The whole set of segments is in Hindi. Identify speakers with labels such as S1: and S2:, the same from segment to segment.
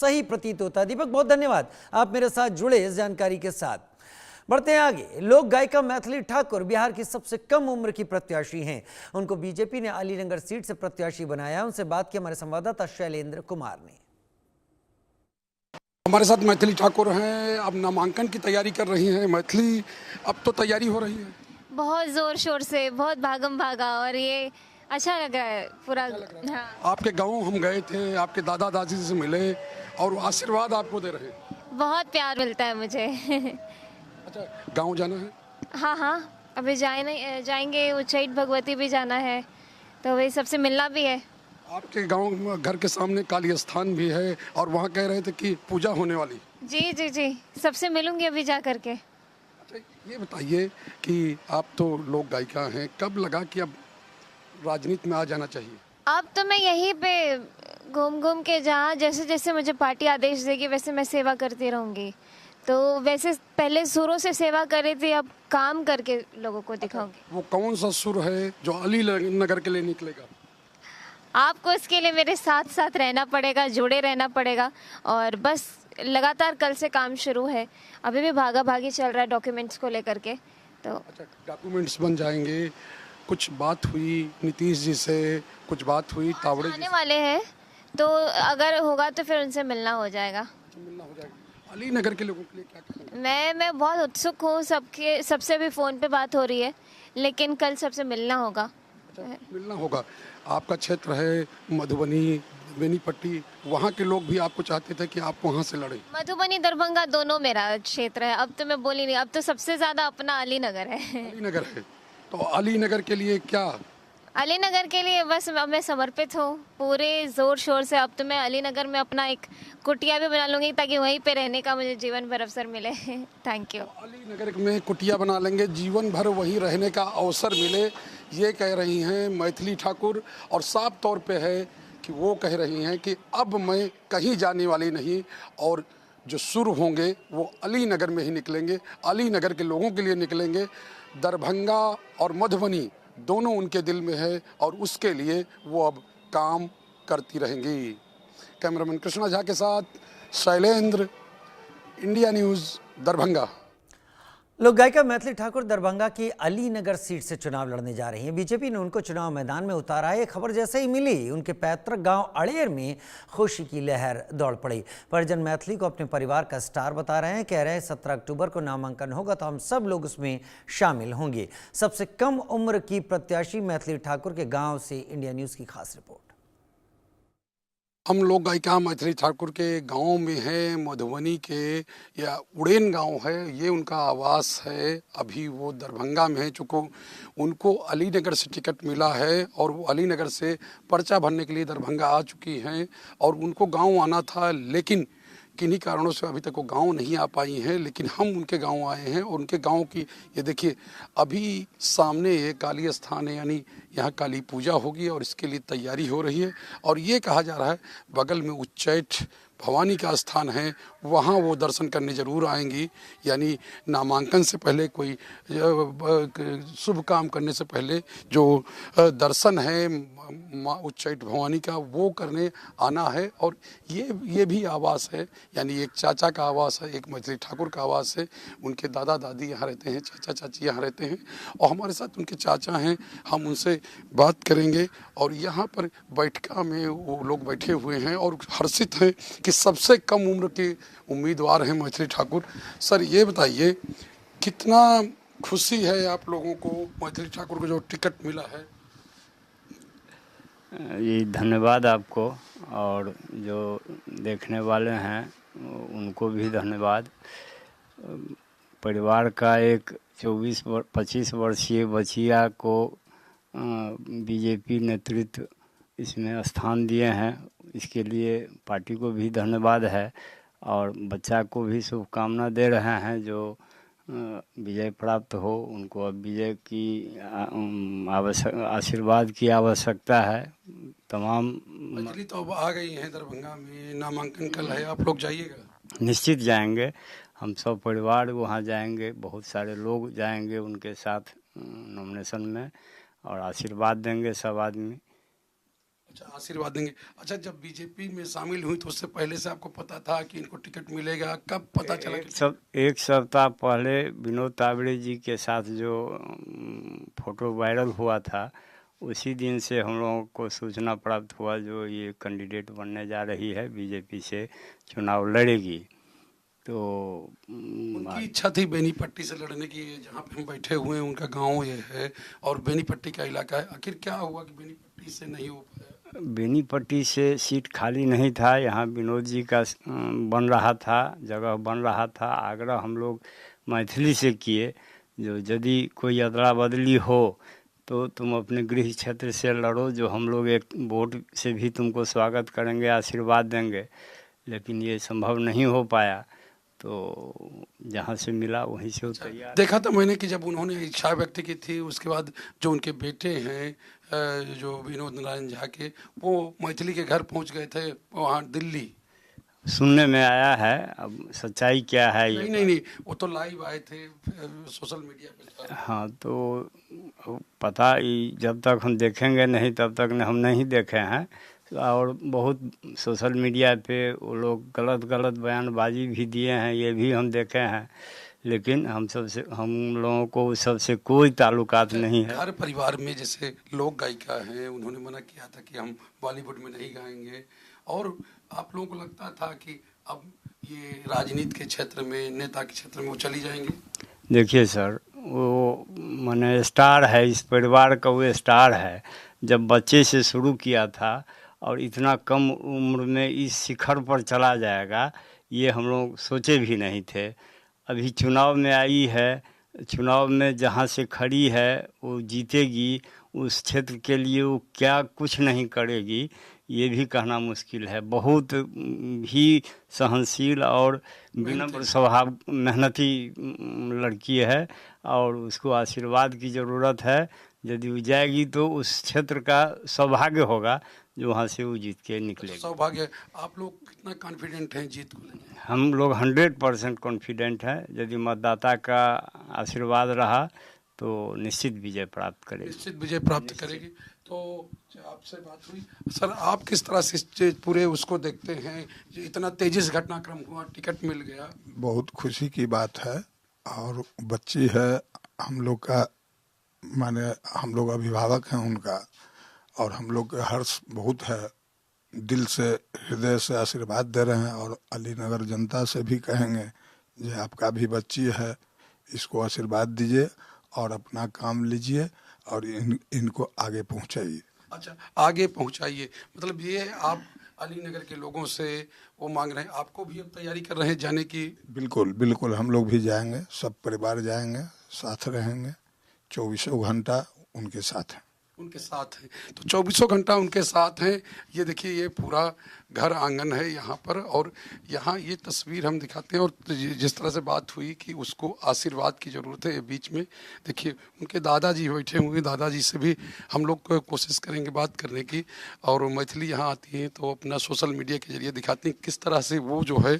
S1: सही प्रतीत होता है। दीपक, बहुत धन्यवाद आप मेरे साथ जुड़े इस जानकारी के साथ। बढ़ते हैं आगे। लोक गायिका मैथिली ठाकुर बिहार की सबसे कम उम्र की प्रत्याशी हैं। उनको बीजेपी ने अलीनगर सीट से प्रत्याशी बनाया। उनसे बात की हमारे संवाददाता शैलेंद्र कुमार ने।
S2: हमारे साथ मैथिली ठाकुर हैं। अब नामांकन की तैयारी कर रही हैं मैथिली। अब तो तैयारी हो रही है
S3: बहुत जोर शोर से, बहुत भागम भागा, और ये अच्छा लग रहा है पूरा। हाँ।
S2: आपके गांव हम गए थे, आपके दादा दादी से मिले और आशीर्वाद आपको दे रहे हैं।
S3: बहुत प्यार मिलता है मुझे।
S2: अच्छा, गांव जाना है?
S3: हाँ हाँ, अभी जाएंगे। उच्चैठ भगवती भी जाना है, तो वही सबसे मिलना भी है।
S2: आपके गांव में घर के सामने काली स्थान भी है और वहाँ कह रहे थे कि पूजा होने वाली।
S3: जी जी जी, सबसे मिलूंगी अभी जा करके।
S2: अच्छा, ये बताइए कि आप तो लोक गायिका हैं, कब लगा कि अब राजनीति में आ जाना चाहिए?
S3: अब तो मैं यहीं पे घूम घूम के, जहाँ जैसे जैसे मुझे पार्टी आदेश देगी वैसे मैं सेवा करती रहूंगी। तो वैसे पहले सुरों से सेवा कर रही थी, अब काम करके लोगों को दिखाऊंगी।
S2: वो कौन सा सुर है जो अली नगर के लिए निकलेगा?
S3: आपको इसके लिए मेरे साथ साथ रहना पड़ेगा, जुड़े रहना पड़ेगा। और बस लगातार कल से काम शुरू है, अभी भी भागा भागी चल रहा है डॉक्यूमेंट्स को लेकर के। तो
S2: अच्छा, डॉक्यूमेंट्स बन जाएंगे। कुछ बात हुई नीतीश जी से, कुछ बात हुई तावड़े जी
S3: आने
S2: से?
S3: वाले हैं, तो अगर होगा तो फिर उनसे मिलना हो जाएगा।
S2: मिलना हो जाएगा। अली नगर के लोगों के लिए क्या कहेंगे?
S3: मैं बहुत उत्सुक हूँ। सबसे भी फ़ोन पे बात हो रही है, लेकिन कल सबसे मिलना होगा।
S2: अच्छा, मिलना होगा। आपका क्षेत्र है मधुबनी, बेनीपट्टी, वहाँ के लोग भी आपको चाहते थे कि आप वहाँ से लड़ें।
S3: मधुबनी दरभंगा दोनों मेरा क्षेत्र है। अब तो मैं बोली नहीं, अब तो सबसे ज़्यादा अपना अली नगर है।
S2: अली नगर है, तो अली नगर के लिए क्या?
S3: अली नगर के लिए बस मैं समर्पित हूँ पूरे जोर शोर से। अब तो मैं अली नगर में अपना एक कुटिया भी बना लूंगी, ताकि वहीं पे रहने का मुझे जीवन भर अवसर मिले। Thank you.
S2: अली नगर में कुटिया बना लेंगे, जीवन भर वहीं रहने का अवसर मिले, ये कह रही हैं मैथिली ठाकुर। और साफ तौर पे है कि वो कह रही हैं कि अब मैं कहीं जाने वाली नहीं, और जो सुर होंगे वो अली नगर में ही निकलेंगे, अली नगर के लोगों के लिए निकलेंगे। दरभंगा और मधुबनी दोनों उनके दिल में है और उसके लिए वो अब काम करती रहेंगी। कैमरामैन कृष्णा झा के साथ शैलेंद्र, इंडिया न्यूज़, दरभंगा।
S1: लोक गायिका मैथिली ठाकुर दरभंगा की अलीनगर सीट से चुनाव लड़ने जा रही हैं। बीजेपी ने उनको चुनाव मैदान में उतारा है। ये खबर जैसे ही मिली, उनके पैतृक गांव अड़ेर में खुशी की लहर दौड़ पड़ी। परिजन मैथिली को अपने परिवार का स्टार बता रहे हैं। कह रहे हैं 17 अक्टूबर को नामांकन होगा तो हम सब लोग उसमें शामिल होंगे। सबसे कम उम्र की प्रत्याशी मैथिली ठाकुर के गाँव से इंडिया न्यूज़ की खास रिपोर्ट।
S2: हम लोग गायिका मैथिली ठाकुर के गांव में हैं, मधुबनी के या उड़ेन गांव है, ये उनका आवास है। अभी वो दरभंगा में है, चूँकि उनको अलीनगर से टिकट मिला है और वो अलीनगर से पर्चा भरने के लिए दरभंगा आ चुकी हैं। और उनको गांव आना था, लेकिन किन्हीं कारणों से अभी तक वो गांव नहीं आ पाई हैं। लेकिन हम उनके गांव आए हैं और उनके गांव की ये देखिए, अभी सामने ये काली स्थान है, यानी यहाँ काली पूजा होगी और इसके लिए तैयारी हो रही है। और ये कहा जा रहा है बगल में उच्चैठ भवानी का स्थान है, वहाँ वो दर्शन करने ज़रूर आएंगी। यानी नामांकन से पहले, कोई शुभ काम करने से पहले जो दर्शन है माँ उच्चैठ भवानी का, वो करने आना है। और ये भी आवास है, यानी एक चाचा का आवास है, एक मैथिली ठाकुर का आवास है। उनके दादा दादी यहाँ रहते हैं, चाचा चाची यहाँ रहते हैं और हमारे साथ उनके चाचा हैं। हम उनसे बात करेंगे। और यहाँ पर बैठका में वो लोग बैठे हुए हैं और हर्षित हैं कि सबसे कम उम्र के उम्मीदवार हैं मैथिली ठाकुर। सर, ये बताइए कितना खुशी है आप लोगों को मैथिली ठाकुर को जो टिकट मिला है?
S4: जी धन्यवाद आपको, और जो देखने वाले हैं उनको भी धन्यवाद। परिवार का एक 25 वर्षीय बचिया को बीजेपी नेतृत्व इसमें स्थान दिए हैं, इसके लिए पार्टी को भी धन्यवाद है। और बच्चा को भी शुभकामना दे रहे हैं, जो विजय प्राप्त हो, उनको अब विजय की आशीर्वाद की आवश्यकता है। तमाम
S2: मैथिली तो अब आ गई हैं दरभंगा में, नामांकन कल है, आप लोग जाइएगा?
S4: निश्चित जाएंगे, हम सब परिवार वहाँ जाएंगे, बहुत सारे लोग जाएंगे उनके साथ नॉमिनेशन में, और आशीर्वाद देंगे सब आदमी।
S2: अच्छा, आशीर्वाद देंगे। अच्छा, जब बीजेपी में शामिल हुई तो उससे पहले से आपको पता था कि इनको टिकट मिलेगा? कब पता चला कि
S4: एक सप्ताह पहले विनोद तावड़े जी के साथ जो फोटो वायरल हुआ था, उसी दिन से हम लोगों को सूचना प्राप्त हुआ जो ये कैंडिडेट बनने जा रही है, बीजेपी से चुनाव लड़ेगी। तो
S2: उनकी इच्छा थी बेनीपट्टी से लड़ने की? जहाँ पे हम बैठे हुए हैं उनका गांव ये है और बेनीपट्टी का इलाका है। आखिर क्या हुआ कि बेनीपट्टी से नहीं हो पाया?
S4: बेनीपट्टी से सीट खाली नहीं था, यहाँ विनोद जी का बन रहा था, जगह बन रहा था। आग्रह हम लोग मैथिली से किए, जो यदि कोई अदला बदली हो तो तुम अपने गृह क्षेत्र से लड़ो, जो हम लोग एक वोट से भी तुमको स्वागत करेंगे, आशीर्वाद देंगे। लेकिन ये संभव नहीं हो पाया, तो जहाँ से मिला वहीं से वो तैयार।
S2: देखा था मैंने कि जब उन्होंने इच्छा व्यक्त की थी, उसके बाद जो उनके बेटे हैं जो विनोद नारायण झा के, वो मैथिली के घर पहुंच गए थे वहाँ दिल्ली।
S4: सुनने में आया है, अब सच्चाई क्या है ये
S2: नहीं, वो तो लाइव आए थे सोशल मीडिया पे।
S4: हाँ, तो पता जब तक हम देखेंगे नहीं तब तक हम नहीं देखे हैं। और बहुत सोशल मीडिया पे वो लोग गलत बयानबाजी भी दिए हैं, ये भी हम देखे हैं। लेकिन हम लोगों को उस सबसे कोई ताल्लुकात नहीं है।
S2: हर परिवार में जैसे लोक गायिका हैं, उन्होंने मना किया था कि हम बॉलीवुड में नहीं गाएंगे, और आप लोगों को लगता था कि अब ये राजनीति के क्षेत्र में, नेता के क्षेत्र में वो चली जाएंगी?
S4: देखिए सर, वो माने स्टार है, इस परिवार का वो स्टार है। जब बच्चे से शुरू किया था और इतना कम उम्र में इस शिखर पर चला जाएगा, ये हम लोग सोचे भी नहीं थे। अभी चुनाव में आई है, चुनाव में जहाँ से खड़ी है वो जीतेगी, उस क्षेत्र के लिए वो क्या कुछ नहीं करेगी ये भी कहना मुश्किल है। बहुत ही सहनशील और विनम्र स्वभाव, मेहनती लड़की है, और उसको आशीर्वाद की ज़रूरत है। यदि वो जाएगी तो उस क्षेत्र का सौभाग्य होगा जो वहाँ से वो जीत के निकलेगी।
S2: सौभाग्य। आप लोग कितना कॉन्फिडेंट हैं जीत को लेकर?
S4: हम लोग 100% कॉन्फिडेंट हैं। यदि मतदाता का आशीर्वाद रहा तो निश्चित विजय प्राप्त करेगी।
S2: निश्चित विजय प्राप्त करेगी। तो आपसे बात हुई सर, आप किस तरह से पूरे उसको देखते हैं, इतना तेजी से घटनाक्रम हुआ, टिकट मिल गया?
S5: बहुत खुशी की बात है, और बच्ची है हम लोग का, माने हम लोग अभिभावक हैं उनका, और हम लोग का हर्ष बहुत है। दिल से, हृदय से आशीर्वाद दे रहे हैं, और अलीनगर जनता से भी कहेंगे कि आपका भी बच्ची है, इसको आशीर्वाद दीजिए और अपना काम लीजिए और इनको आगे पहुंचाइए।
S2: अच्छा, आगे पहुंचाइए, मतलब ये आप अलीनगर के लोगों से वो मांग रहे हैं। आपको भी अब तैयारी कर रहे हैं जाने की?
S5: बिल्कुल बिल्कुल, हम लोग भी जाएंगे, सब परिवार जाएंगे, साथ रहेंगे, 24 घंटा उनके साथ हैं।
S2: उनके साथ हैं तो 24 घंटा उनके साथ हैं। ये देखिए, ये पूरा घर आंगन है यहाँ पर, और यहाँ ये तस्वीर हम दिखाते हैं। और जिस तरह से बात हुई कि उसको आशीर्वाद की ज़रूरत है, बीच में देखिए उनके दादाजी बैठे हुए, दादाजी से भी हम लोग कोशिश करेंगे बात करने की। और मैथिली यहाँ आती हैं तो अपना सोशल मीडिया के जरिए दिखाती हैं किस तरह से वो जो है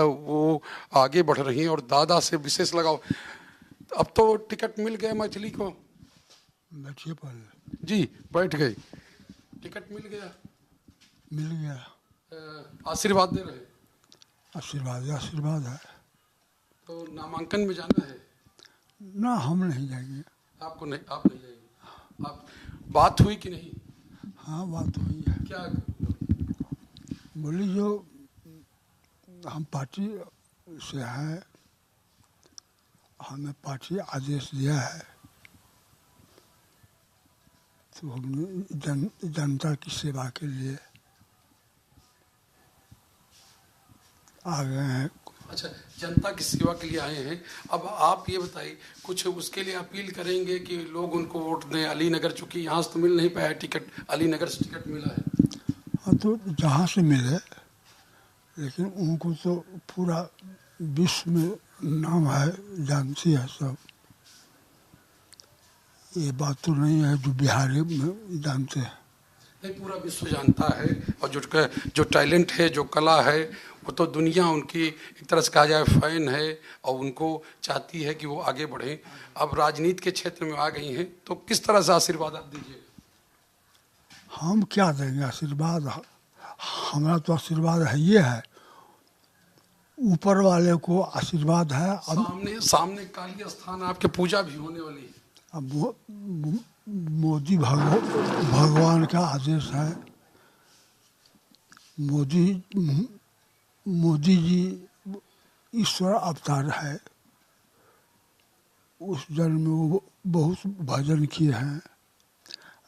S2: वो आगे बढ़ रही हैं। और दादा से विशेष लगाओ। अब तो टिकट मिल गया मैथिली को?
S5: बैठिए पहले।
S2: जी, बैठ गए, टिकट मिल गया?
S5: मिल गया।
S2: आशीर्वाद दे रहे हैं?
S5: आशीर्वाद है।
S2: तो नामांकन में जाना है?
S5: ना, हम नहीं जाएंगे।
S2: आपको नहीं, आप नहीं जाएंगे? आप बात हुई कि नहीं?
S5: हाँ, बात हुई है।
S2: क्या
S5: बोली, जो हम पार्टी से हैं, हमें पार्टी आदेश दिया है, तो हमने जनता की सेवा के लिए आ गए हैं।
S2: अच्छा, जनता की सेवा के लिए आए हैं। अब आप ये बताइए, कुछ उसके लिए अपील करेंगे कि लोग उनको वोट दें अलीनगर, चूंकि यहाँ से तो मिल नहीं पाया टिकट, अलीनगर से टिकट मिला है।
S5: हाँ, तो जहाँ से मिले, लेकिन उनको तो पूरा विश्व में नाम है, जानती है सब। ये बात तो नहीं है जो बिहार में जानते हैं।
S2: नहीं, पूरा विश्व जानता है। और जो टैलेंट है, जो कला है, वो तो दुनिया उनकी एक तरह से कहा जाए फैन है, और उनको चाहती है कि वो आगे बढ़ें। अब राजनीति के क्षेत्र में आ गई हैं, तो किस तरह से आशीर्वाद आप दीजिए?
S6: हम क्या देंगे आशीर्वाद? हमारा तो आशीर्वाद है, ये है ऊपर वाले को आशीर्वाद है। अब
S2: सामने काली स्थान आपके पूजा भी होने वाली है।
S6: अब मोदी भगवान का आदेश है। मोदी जी ईश्वर अवतार है। उस जन्म में वो बहुत भजन किए हैं।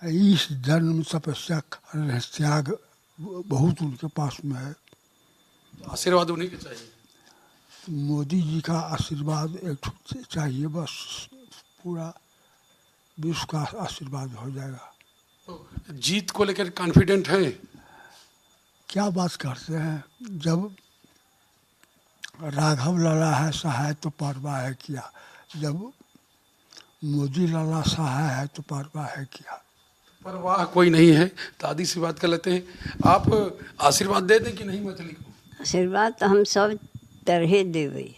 S6: इस जन्म में तपस्या त्याग बहुत उनके पास में है।
S2: आशीर्वाद उन्हीं के चाहिए।
S6: मोदी जी का आशीर्वाद एक चाहिए, बस पूरा विश्व का आशीर्वाद हो जाएगा।
S2: तो जीत को लेकर कॉन्फिडेंट हैं?
S6: क्या बात करते हैं, जब राघव लड़ा है सहाय तो परवाह है क्या, जब मोदी लड़ा सहाय है तो परवाह है क्या।
S2: परवाह कोई नहीं है। दादी से बात कर लेते हैं। आप आशीर्वाद दे दें कि नहीं मैथिली को?
S7: आशीर्वाद तो हम सब तरह देवे,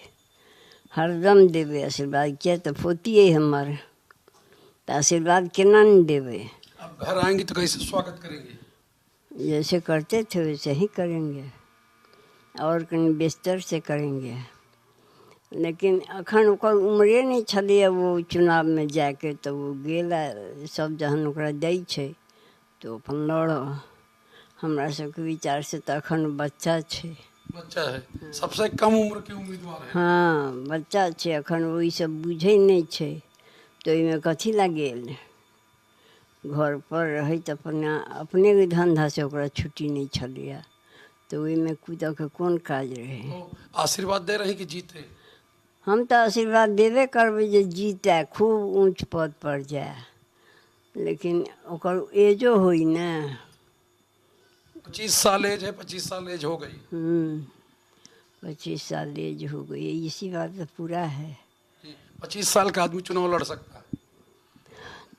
S7: हरदम देवे आशीर्वाद। किया तो पोती है हमारे, तो आशीर्वाद केना नहीं देवे।
S2: आप घर आएंगे तो कैसे स्वागत करेंगे?
S7: जैसे करते थे वैसे ही करेंगे, और कहीं बिस्तर से करेंगे। लेकिन अखन ओकर उम्रे नहीं छलै वो चुनाव में जाके, तो वो गेला सब जहन ओकरा दै छै तो अपन लड़। हमरा सबके विचार से तो अखन बच्चा छै।
S2: बच्चा है, सबसे कम उम्र के उम्मीदवार है।
S7: हाँ बच्चा छै अखन, वही सब बुझै नहीं छै, तो इमे कथी ला गेल। घर पर रहे तो अपने के धंधा से ओकरा छुट्टी नहीं छलिया, तो ओहिमे कूदऽ के कोन काज रहे।
S2: तो आशीर्वाद दे रहे हैं कि जीते?
S7: हम तो आशीर्वाद देवे करबै जे जीते, खूब ऊंच पद पर जाए, लेकिन ओकर एजो होई ने।
S2: 25 साल एज है, 25 साल एज हो गई।
S7: 25 साल एज हो गई, इसी बात तो पूरा है।
S2: 25 साल का आदमी चुनाव लड़ सकता है?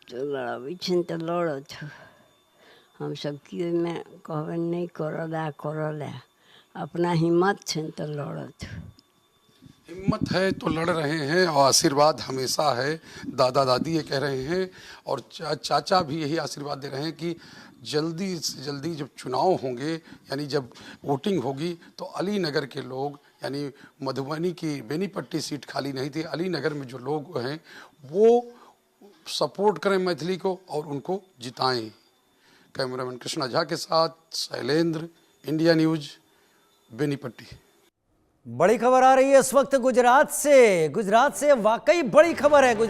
S7: तो लड़ाबै छन तो लड़त। हम सब की ओहिमे कहबै नहीं करल है, अपना हिम्मत छन तो लड़त।
S2: हिम्मत है तो लड़ रहे हैं और आशीर्वाद हमेशा है। दादा दादी ये कह रहे हैं और चाचा भी यही आशीर्वाद दे रहे हैं कि जल्दी से जल्दी जब चुनाव होंगे, यानी जब वोटिंग होगी, तो अली नगर के लोग, यानी मधुबनी की बेनीपट्टी सीट खाली नहीं थी, अली नगर में जो लोग हैं वो सपोर्ट करें मैथिली को और उनको जिताएं। कैमरामैन कृष्णा झा के साथ शैलेंद्र, इंडिया न्यूज, बेनीपट्टी।
S1: बड़ी खबर आ रही है इस वक्त गुजरात से। गुजरात से वाकई बड़ी खबर है। गुजरात